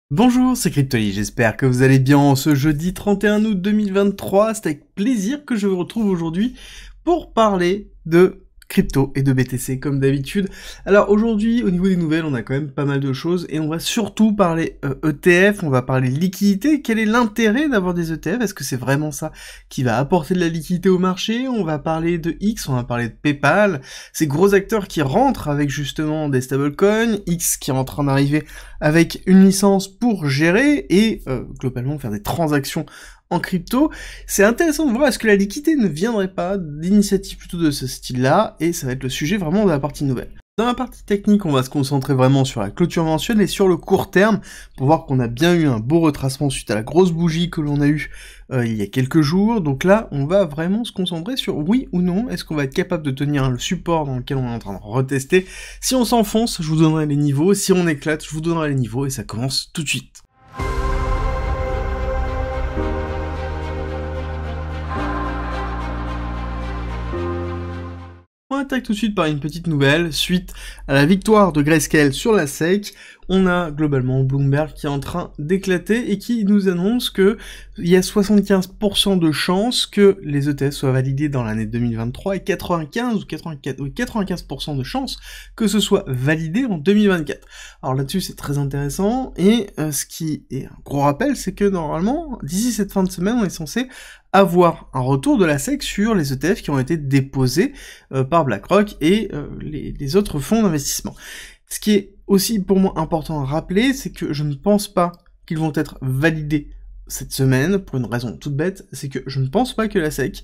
Bonjour, c'est Cryptoly, j'espère que vous allez bien en ce jeudi 31 août 2023. C'est avec plaisir que je vous retrouve aujourd'hui pour parler de crypto et de BTC comme d'habitude. Alors aujourd'hui, au niveau des nouvelles, on a quand même pas mal de choses et on va surtout parler ETF, on va parler liquidité. Quel est l'intérêt d'avoir des ETF? Est-ce que c'est vraiment ça qui va apporter de la liquidité au marché? On va parler de X, on va parler de PayPal, ces gros acteurs qui rentrent avec justement des stablecoins, X qui est en train d'arriver avec une licence pour gérer et globalement faire des transactions en crypto. C'est intéressant de voir est-ce que la liquidité ne viendrait pas d'initiatives plutôt de ce style-là, et ça va être le sujet vraiment de la partie nouvelle. Dans la partie technique, on va se concentrer vraiment sur la clôture mensuelle et sur le court terme, pour voir qu'on a bien eu un beau retracement suite à la grosse bougie que l'on a eue il y a quelques jours. Donc là, on va vraiment se concentrer sur oui ou non, est-ce qu'on va être capable de tenir le support dans lequel on est en train de retester. Si on s'enfonce, je vous donnerai les niveaux, si on éclate, je vous donnerai les niveaux, et ça commence tout de suite. On attaque tout de suite par une petite nouvelle. Suite à la victoire de Grayscale sur la SEC, on a globalement Bloomberg qui est en train d'éclater et qui nous annonce que il y a 75% de chances que les ETF soient validés dans l'année 2023 et 95% de chances que ce soit validé en 2024. Alors là-dessus c'est très intéressant et ce qui est un gros rappel, c'est que normalement d'ici cette fin de semaine on est censé avoir un retour de la SEC sur les ETF qui ont été déposés par BlackRock et les autres fonds d'investissement. Ce qui est aussi pour moi important à rappeler, c'est que je ne pense pas qu'ils vont être validés cette semaine, pour une raison toute bête, c'est que je ne pense pas que la SEC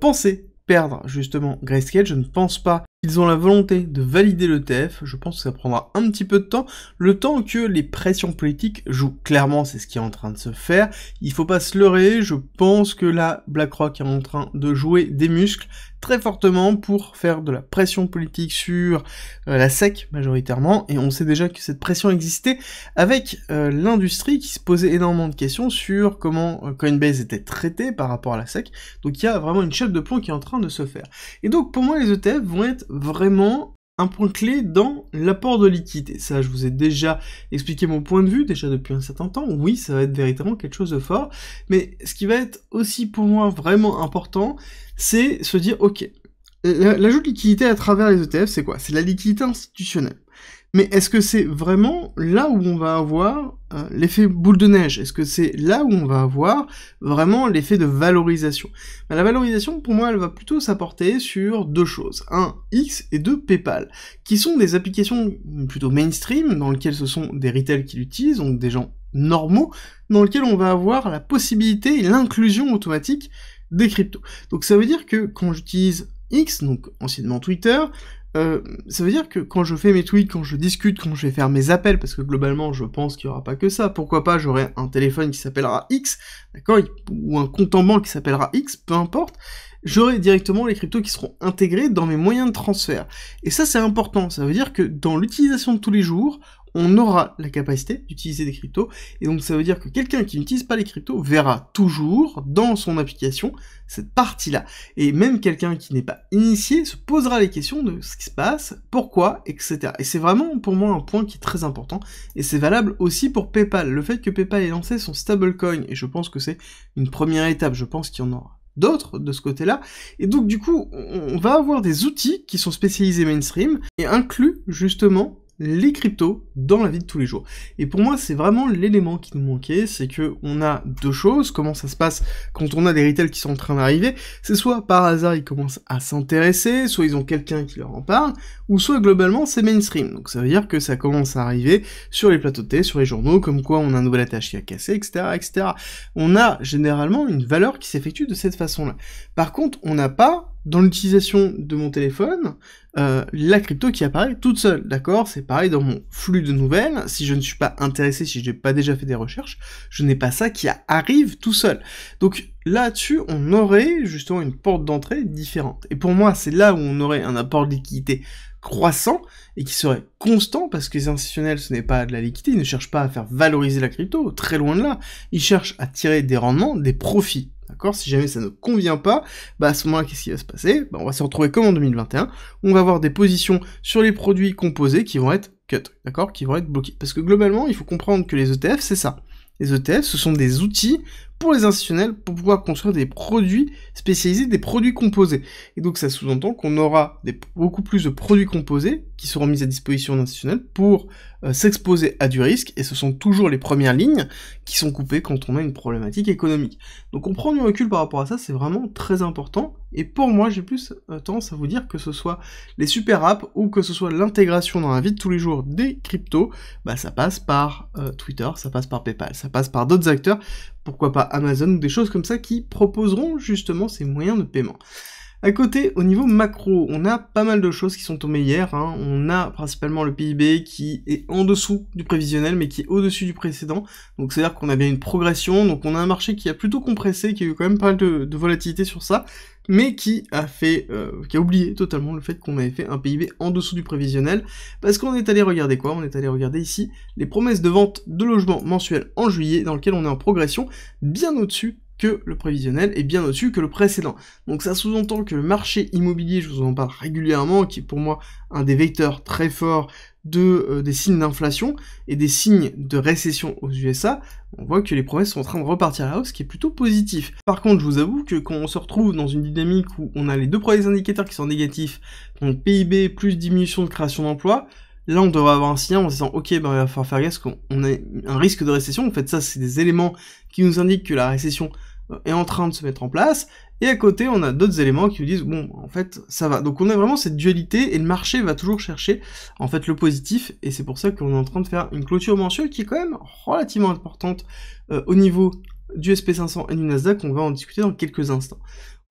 pensait perdre justement Grayscale, je ne pense pas qu'ils ont la volonté de valider l'ETF, je pense que ça prendra un petit peu de temps, le temps que les pressions politiques jouent. Clairement, c'est ce qui est en train de se faire, il faut pas se leurrer, je pense que là, BlackRock est en train de jouer des muscles très fortement pour faire de la pression politique sur la SEC majoritairement, et on sait déjà que cette pression existait avec l'industrie qui se posait énormément de questions sur comment Coinbase était traité par rapport à la SEC, donc il y a vraiment une chape de plomb qui est en train de se faire. Et donc pour moi les ETF vont être vraiment un point clé dans l'apport de liquidité. Ça, je vous ai déjà expliqué mon point de vue, déjà depuis un certain temps. Oui, ça va être véritablement quelque chose de fort, mais ce qui va être aussi pour moi vraiment important, c'est se dire, ok, l'ajout de liquidité à travers les ETF, c'est quoi? C'est la liquidité institutionnelle. Mais est-ce que c'est vraiment là où on va avoir l'effet boule de neige? Est-ce que c'est là où on va avoir vraiment l'effet de valorisation? La valorisation, pour moi, elle va plutôt s'apporter sur deux choses. Un, X, et deux, PayPal, qui sont des applications plutôt mainstream, dans lesquelles ce sont des retail qui l'utilisent, donc des gens normaux, dans lesquels on va avoir la possibilité et l'inclusion automatique des cryptos. Donc ça veut dire que quand j'utilise X, donc anciennement Twitter, ça veut dire que quand je fais mes tweets, quand je discute, quand je vais faire mes appels, parce que globalement je pense qu'il y aura pas que ça, pourquoi pas j'aurai un téléphone qui s'appellera X, d'accord, ou un compte en banque qui s'appellera X, peu importe, j'aurai directement les cryptos qui seront intégrés dans mes moyens de transfert. Et ça c'est important, ça veut dire que dans l'utilisation de tous les jours, on aura la capacité d'utiliser des cryptos, et donc ça veut dire que quelqu'un qui n'utilise pas les cryptos verra toujours dans son application cette partie-là. Et même quelqu'un qui n'est pas initié se posera les questions de ce qui se passe, pourquoi, etc. Et c'est vraiment pour moi un point qui est très important, et c'est valable aussi pour PayPal. Le fait que PayPal ait lancé son stablecoin, et je pense que c'est une première étape, je pense qu'il y en aura d'autres de ce côté-là, et donc du coup, on va avoir des outils qui sont spécialisés mainstream, et inclus justement les cryptos dans la vie de tous les jours. Et pour moi, c'est vraiment l'élément qui nous manquait, c'est que on a deux choses, comment ça se passe quand on a des retails qui sont en train d'arriver, c'est soit par hasard ils commencent à s'intéresser, soit ils ont quelqu'un qui leur en parle, ou soit globalement c'est mainstream. Donc ça veut dire que ça commence à arriver sur les plateaux de télé, sur les journaux, comme quoi on a un nouvel attache qui a cassé, etc., etc. On a généralement une valeur qui s'effectue de cette façon-là. Par contre, on n'a pas, dans l'utilisation de mon téléphone, la crypto qui apparaît toute seule, d'accord? C'est pareil dans mon flux de nouvelles, si je ne suis pas intéressé, si je n'ai pas déjà fait des recherches, je n'ai pas ça qui arrive tout seul. Donc là-dessus, on aurait justement une porte d'entrée différente. Et pour moi, c'est là où on aurait un apport de liquidité croissant et qui serait constant, parce que les institutionnels, ce n'est pas de la liquidité, ils ne cherchent pas à faire valoriser la crypto, très loin de là, ils cherchent à tirer des rendements, des profits. D'accord? Si jamais ça ne convient pas, bah à ce moment-là, qu'est-ce qui va se passer? Bah on va se retrouver comme en 2021, on va avoir des positions sur les produits composés qui vont être cut, d'accord, qui vont être bloqués. Parce que globalement, il faut comprendre que les ETF, c'est ça. Les ETF, ce sont des outils pour les institutionnels pour pouvoir construire des produits spécialisés, des produits composés. Et donc ça sous-entend qu'on aura beaucoup plus de produits composés qui seront mis à disposition d'institutionnels pour s'exposer à du risque, et ce sont toujours les premières lignes qui sont coupées quand on a une problématique économique. Donc on prend du recul par rapport à ça, c'est vraiment très important, et pour moi j'ai plus tendance à vous dire que ce soit les super apps ou que ce soit l'intégration dans la vie de tous les jours des cryptos, bah ça passe par Twitter, ça passe par PayPal, ça passe par d'autres acteurs, pourquoi pas Amazon ou des choses comme ça qui proposeront justement ces moyens de paiement. À côté, au niveau macro, on a pas mal de choses qui sont tombées hier, hein. On a principalement le PIB qui est en dessous du prévisionnel, mais qui est au-dessus du précédent, donc c'est-à-dire qu'on a bien une progression, donc on a un marché qui a plutôt compressé, qui a eu quand même pas mal de volatilité sur ça, mais qui a oublié totalement le fait qu'on avait fait un PIB en dessous du prévisionnel, parce qu'on est allé regarder quoi? On est allé regarder ici les promesses de vente de logements mensuels en juillet, dans lequel on est en progression, bien au-dessus que le prévisionnel est bien au-dessus que le précédent. Donc ça sous-entend que le marché immobilier, je vous en parle régulièrement, qui est pour moi un des vecteurs très forts des signes d'inflation et des signes de récession aux USA, on voit que les promesses sont en train de repartir à la hausse, ce qui est plutôt positif. Par contre, je vous avoue que quand on se retrouve dans une dynamique où on a les deux premiers indicateurs qui sont négatifs, donc PIB plus diminution de création d'emplois, là, on devrait avoir un signal en se disant, ok, ben, il va falloir faire gaffe, parce qu'on a un risque de récession. En fait, ça, c'est des éléments qui nous indiquent que la récession est en train de se mettre en place. Et à côté, on a d'autres éléments qui nous disent, bon, en fait, ça va. Donc, on a vraiment cette dualité, et le marché va toujours chercher, en fait, le positif. Et c'est pour ça qu'on est en train de faire une clôture mensuelle qui est quand même relativement importante au niveau du SP500 et du Nasdaq. On va en discuter dans quelques instants.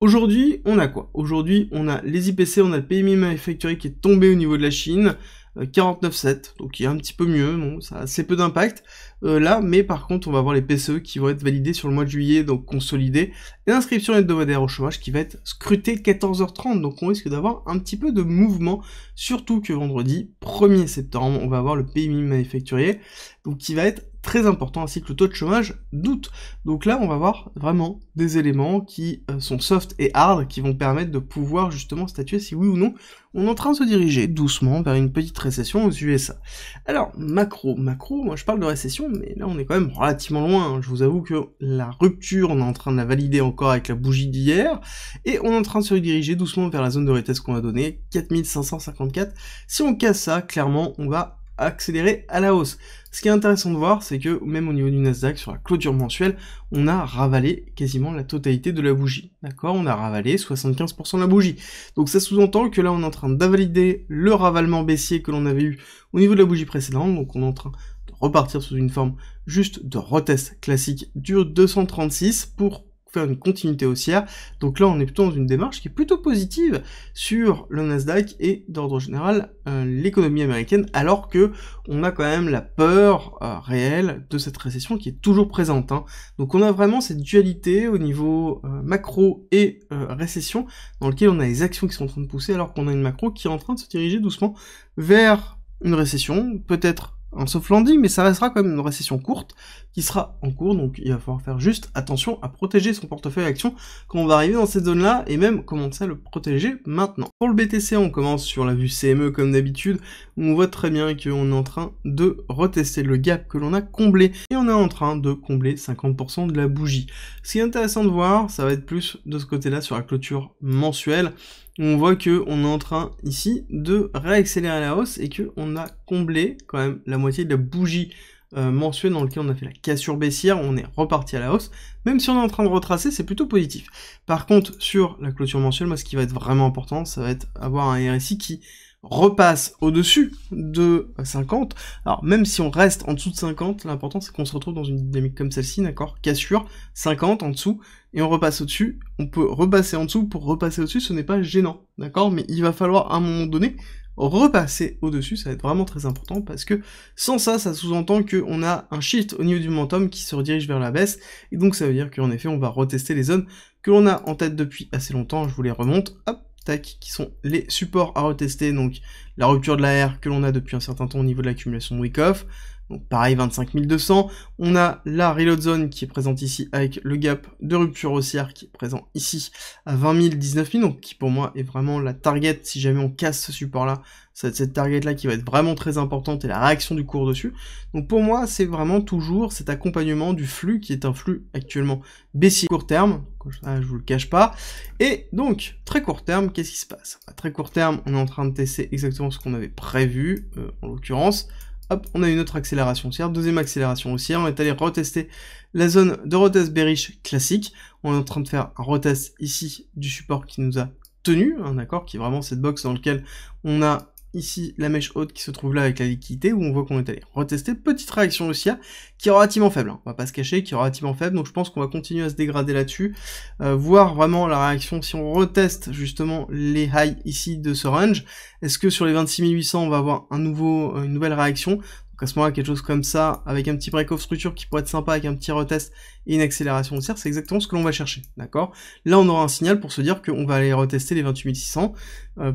Aujourd'hui, on a quoi? Aujourd'hui, on a les IPC, on a le PMI manufacturier qui est tombé au niveau de la Chine, 49,7, donc il y a un petit peu mieux, bon, ça a assez peu d'impact là, mais par contre on va avoir les PCE qui vont être validés sur le mois de juillet, donc consolidés, et l'inscription hebdomadaire au chômage qui va être scrutée 14h30, donc on risque d'avoir un petit peu de mouvement, surtout que vendredi 1er septembre, on va avoir le PMI manufacturier, donc qui va être très important, ainsi que le taux de chômage d'août. Donc là, on va voir vraiment des éléments qui sont soft et hard, qui vont permettre de pouvoir justement statuer si oui ou non on est en train de se diriger doucement vers une petite récession aux USA. Alors, macro, moi je parle de récession, mais là on est quand même relativement loin. Je vous avoue que la rupture, on est en train de la valider encore avec la bougie d'hier, et on est en train de se diriger doucement vers la zone de retest qu'on a donnée, 4554. Si on casse ça, clairement, on va accélérer à la hausse. Ce qui est intéressant de voir, c'est que même au niveau du Nasdaq, sur la clôture mensuelle, on a ravalé quasiment la totalité de la bougie. D'accord? On a ravalé 75% de la bougie. Donc ça sous-entend que là, on est en train d'invalider le ravalement baissier que l'on avait eu au niveau de la bougie précédente. Donc on est en train de repartir sous une forme juste de retest classique du 236 pour faire une continuité haussière. Donc là, on est plutôt dans une démarche qui est plutôt positive sur le Nasdaq et d'ordre général l'économie américaine, alors que on a quand même la peur réelle de cette récession qui est toujours présente, hein. Donc on a vraiment cette dualité au niveau macro et récession, dans lequel on a les actions qui sont en train de pousser, alors qu'on a une macro qui est en train de se diriger doucement vers une récession, peut-être un soft landing, mais ça restera quand même une récession courte qui sera en cours, donc il va falloir faire juste attention à protéger son portefeuille actions quand on va arriver dans cette zone-là, et même commencer à le protéger maintenant. Pour le BTC, on commence sur la vue CME comme d'habitude, où on voit très bien qu'on est en train de retester le gap que l'on a comblé, et on est en train de combler 50% de la bougie. Ce qui est intéressant de voir, ça va être plus de ce côté-là sur la clôture mensuelle, on voit que on est en train ici de réaccélérer à la hausse et que on a comblé quand même la moitié de la bougie mensuelle dans laquelle on a fait la cassure baissière, on est reparti à la hausse, même si on est en train de retracer, c'est plutôt positif. Par contre, sur la clôture mensuelle, moi ce qui va être vraiment important, ça va être avoir un RSI qui repasse au-dessus de 50, alors même si on reste en dessous de 50, l'important c'est qu'on se retrouve dans une dynamique comme celle-ci, d'accord, cassure, 50 en dessous, et on repasse au-dessus, on peut repasser en dessous pour repasser au-dessus, ce n'est pas gênant, d'accord, mais il va falloir à un moment donné repasser au-dessus, ça va être vraiment très important, parce que sans ça, ça sous-entend qu'on a un shift au niveau du momentum qui se redirige vers la baisse, et donc ça veut dire qu'en effet on va retester les zones que l'on a en tête depuis assez longtemps, je vous les remonte, hop, tac, qui sont les supports à retester, donc la rupture de la R que l'on a depuis un certain temps au niveau de l'accumulation de Wyckoff, Donc pareil, 25 200. On a la reload zone qui est présente ici avec le gap de rupture haussière qui est présent ici à 20 000, 19 000, donc qui pour moi est vraiment la target si jamais on casse ce support-là. Cette target-là qui va être vraiment très importante et la réaction du cours dessus. Donc pour moi, c'est vraiment toujours cet accompagnement du flux qui est un flux actuellement baissier court terme, je vous le cache pas. Et donc, très court terme, qu'est-ce qui se passe? À très court terme, on est en train de tester exactement ce qu'on avait prévu, en l'occurrence. Hop, on a une autre accélération haussière, deuxième accélération haussière, on est allé retester la zone de retest bearish classique. On est en train de faire un retest ici du support qui nous a tenu, hein, d'accord, qui est vraiment cette box dans laquelle on a ici la mèche haute qui se trouve là avec la liquidité, où on voit qu'on est allé retester, petite réaction haussière, qui est relativement faible, hein. On va pas se cacher, qui est relativement faible, donc je pense qu'on va continuer à se dégrader là-dessus, voir vraiment la réaction, si on reteste justement les highs ici de ce range, est-ce que sur les 26 800 on va avoir une nouvelle réaction? Donc à ce moment-là, quelque chose comme ça, avec un petit break-off structure qui pourrait être sympa, avec un petit retest et une accélération haussière, c'est exactement ce que l'on va chercher, d'accord? Là, on aura un signal pour se dire qu'on va aller retester les 28 600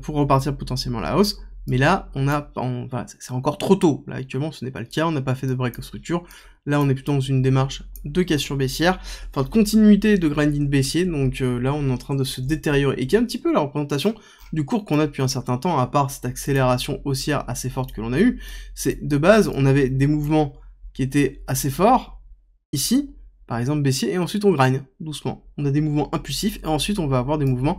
pour repartir potentiellement à la hausse. Mais là, c'est encore trop tôt. Là, actuellement, ce n'est pas le cas. On n'a pas fait de break-off structure. Là, on est plutôt dans une démarche de cassure baissière, enfin de continuité de grinding baissier. Donc là, on est en train de se détériorer et qui est un petit peu la représentation du cours qu'on a depuis un certain temps, à part cette accélération haussière assez forte que l'on a eue. C'est de base, on avait des mouvements qui étaient assez forts ici, par exemple baissier, et ensuite on grind doucement. On a des mouvements impulsifs, et ensuite on va avoir des mouvements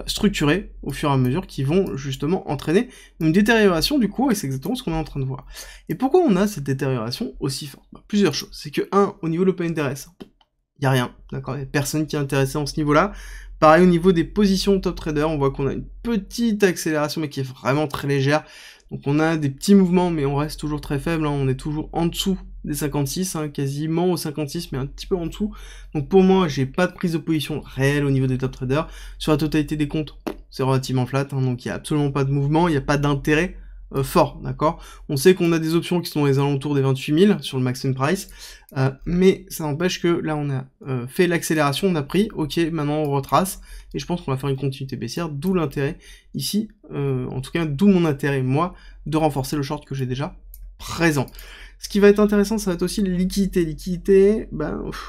structurés au fur et à mesure qui vont justement entraîner une détérioration du cours, et c'est exactement ce qu'on est en train de voir. Et pourquoi on a cette détérioration aussi forte? Plusieurs choses. C'est que, au niveau de l'open interest, il n'y a rien, d'accord? Il n'y a personne qui est intéressé en ce niveau-là. Pareil, au niveau des positions top trader, on voit qu'on a une petite accélération, mais qui est vraiment très légère. Donc on a des petits mouvements, mais on reste toujours très faible, hein. On est toujours en dessous des 56, hein, quasiment au 56, mais un petit peu en dessous. Donc pour moi, j'ai pas de prise de position réelle au niveau des top traders. Sur la totalité des comptes, c'est relativement flat, hein, donc il n'y a absolument pas de mouvement, il n'y a pas d'intérêt fort, d'accord? On sait qu'on a des options qui sont dans les alentours des 28 000 sur le maximum price, mais ça n'empêche que là on a fait l'accélération, on a pris, ok, maintenant on retrace, et je pense qu'on va faire une continuité baissière, d'où l'intérêt ici, en tout cas d'où mon intérêt, moi, de renforcer le short que j'ai déjà présent. Ce qui va être intéressant, ça va être aussi les liquidités. Liquidité,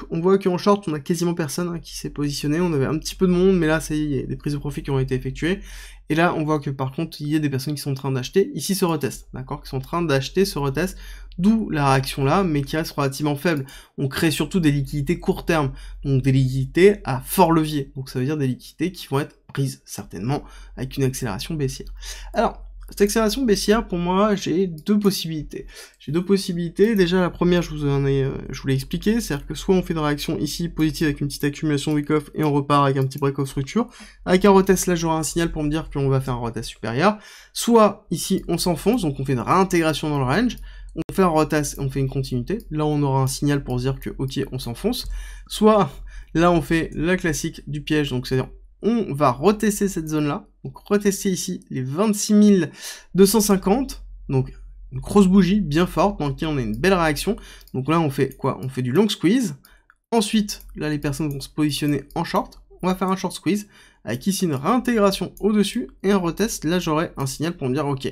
on voit qu'en short, on a quasiment personne, hein, qui s'est positionné. On avait un petit peu de monde, mais là, il y a des prises de profit qui ont été effectuées. Et là, on voit que par contre, il y a des personnes qui sont en train d'acheter ici ce retest, d'accord, qui sont en train d'acheter ce retest, d'où la réaction là, mais qui reste relativement faible. On crée surtout des liquidités court terme, donc des liquidités à fort levier. Donc ça veut dire des liquidités qui vont être prises certainement avec une accélération baissière. Alors, cette accélération baissière, pour moi, j'ai deux possibilités. Déjà, la première, je vous l'ai expliqué, c'est-à-dire que soit on fait une réaction ici positive avec une petite accumulation week-off et on repart avec un petit break-off structure. Avec un retest, là, j'aurai un signal pour me dire qu'on va faire un retest supérieur. Soit ici, on s'enfonce, donc on fait une réintégration dans le range. On fait un retest et on fait une continuité. Là, on aura un signal pour se dire que, ok, on s'enfonce. Soit, là, on fait la classique du piège, donc c'est-à-dire on va retester cette zone-là, donc retester ici les 26 250, donc une grosse bougie bien forte dans laquelle on a une belle réaction. Donc là on fait quoi? On fait du long squeeze. Ensuite, là les personnes vont se positionner en short. On va faire un short squeeze avec ici une réintégration au-dessus et un retest. Là j'aurai un signal pour me dire ok,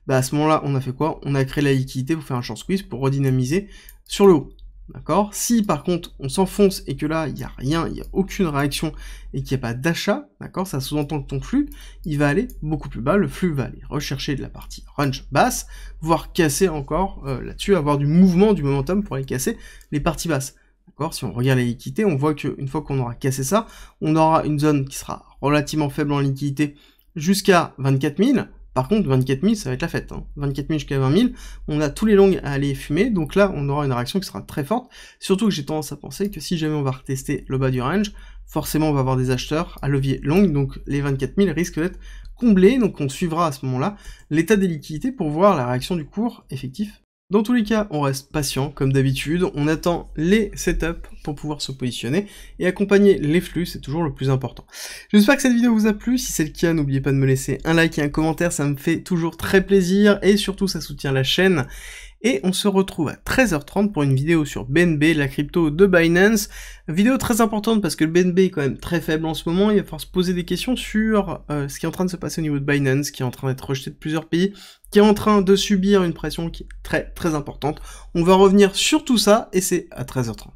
à ce moment-là on a fait quoi? On a créé la liquidité pour faire un short squeeze pour redynamiser sur le haut. D'accord? Si par contre on s'enfonce et que là il n'y a rien, il n'y a aucune réaction et qu'il n'y a pas d'achat, d'accord, ça sous-entend que ton flux il va aller beaucoup plus bas, le flux va aller rechercher de la partie range basse, voire casser encore là-dessus, avoir du mouvement, du momentum pour aller casser les parties basses. D'accord? Si on regarde les liquidités, on voit qu'une fois qu'on aura cassé ça, on aura une zone qui sera relativement faible en liquidité jusqu'à 24 000. Par contre, 24 000, ça va être la fête, hein. 24 000 jusqu'à 20 000, on a tous les longs à aller fumer, donc là, on aura une réaction qui sera très forte, surtout que j'ai tendance à penser que si jamais on va retester le bas du range, forcément on va avoir des acheteurs à levier long, donc les 24 000 risquent d'être comblés, donc on suivra à ce moment-là l'état des liquidités pour voir la réaction du cours effectif. Dans tous les cas, on reste patient, comme d'habitude, on attend les setups pour pouvoir se positionner, et accompagner les flux, c'est toujours le plus important. J'espère que cette vidéo vous a plu, si c'est le cas, n'oubliez pas de me laisser un like et un commentaire, ça me fait toujours très plaisir, et surtout ça soutient la chaîne. et on se retrouve à 13h30 pour une vidéo sur BNB, la crypto de Binance. Vidéo très importante parce que le BNB est quand même très faible en ce moment, il va falloir se poser des questions sur ce qui est en train de se passer au niveau de Binance, qui est en train d'être rejeté de plusieurs pays, qui est en train de subir une pression qui est très très importante. On va revenir sur tout ça, et c'est à 13h30.